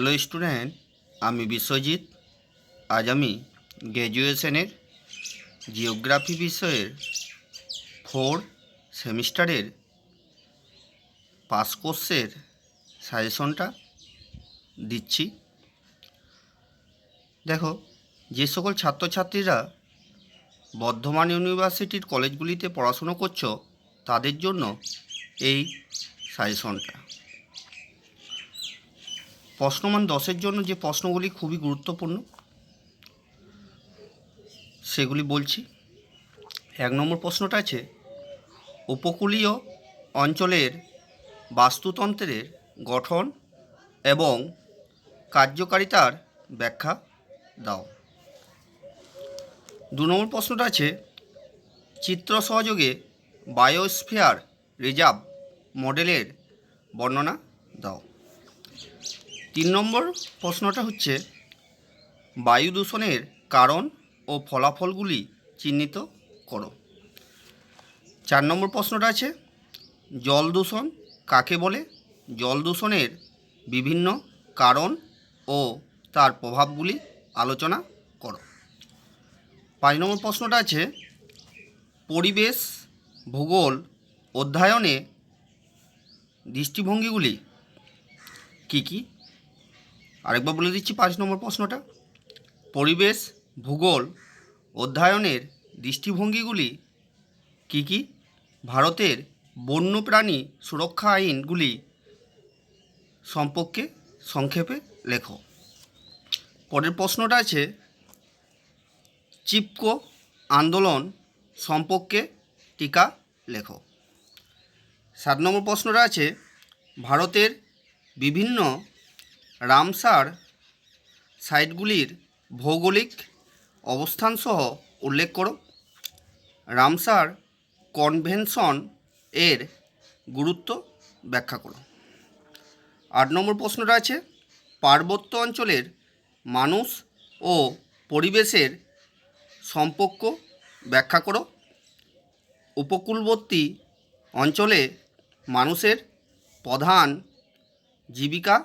Hello student, আমি বিশ্বজিৎ। আজ আমি গ্র্যাজুয়েশনের জিওগ্রাফি বিষয়ের 4 সেমিস্টারের পাস কোর্সের সাজেশনটা দিচ্ছি। দেখো, যে সকল ছাত্রছাত্রীরা বর্ধমান ইউনিভার্সিটির কলেজগুলিতে পড়াশুনো করছো তাদের জন্য এই সাজেশনটা। প্রশ্নমান 10-এর জন্য যে প্রশ্নগুলি খুবই গুরুত্বপূর্ণ সেগুলি বলছি। 1 নম্বর প্রশ্নটা আছে, উপকূলীয় অঞ্চলের বাস্তুতন্ত্রের গঠন এবং কার্যকারিতার ব্যাখ্যা দাও। 2 নম্বর প্রশ্নটা আছে, চিত্র সহযোগে বায়োস্ফিয়ার রিজার্ভ মডেলের বর্ণনা দাও। 3 নম্বর প্রশ্নটা হচ্ছে, বায়ু দূষণের কারণ ও ফলাফলগুলি চিহ্নিত করো। 4 নম্বর প্রশ্নটা আছে, জল দূষণ কাকে বলে? জল দূষণের বিভিন্ন কারণ ও তার প্রভাবগুলি আলোচনা করো। 5 নম্বর প্রশ্নটা আছে, পরিবেশ ভূগোল অধ্যয়নে দৃষ্টিভঙ্গিগুলি কী কী? আরেকবার বলে দিচ্ছি 5 নম্বর প্রশ্নটা, পরিবেশ ভূগোল অধ্যয়নের দৃষ্টিভঙ্গিগুলি কী কী? ভারতের বন্যপ্রাণী সুরক্ষা আইনগুলি সম্পর্কে সংক্ষেপে লেখো। পরের প্রশ্নটা আছে, চিপকো আন্দোলন সম্পর্কে টিকা লেখো। 7 নম্বর প্রশ্নটা আছে, ভারতের বিভিন্ন রামসার সাইটগুলির ভৌগোলিক অবস্থানসহ উল্লেখ করো। রামসার কনভেনশন এর গুরুত্ব ব্যাখ্যা করো। 8 নম্বর প্রশ্নটা আছে, পার্বত্য অঞ্চলের মানুষ ও পরিবেশের সম্পর্ক ব্যাখ্যা করো। উপকূলবর্তী অঞ্চলে মানুষের প্রধান জীবিকা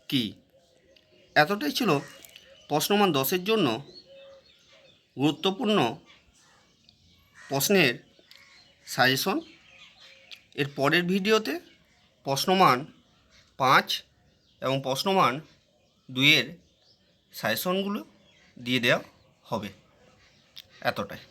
কী? এতটাই ছিল প্রশ্নমান 10-এর জন্য গুরুত্বপূর্ণ প্রশ্নের সাজেশন। এর পরের ভিডিওতে প্রশ্নমান 5 এবং প্রশ্নমান 2-এর সাজেশনগুলো দিয়ে দেওয়া হবে। এতটাই।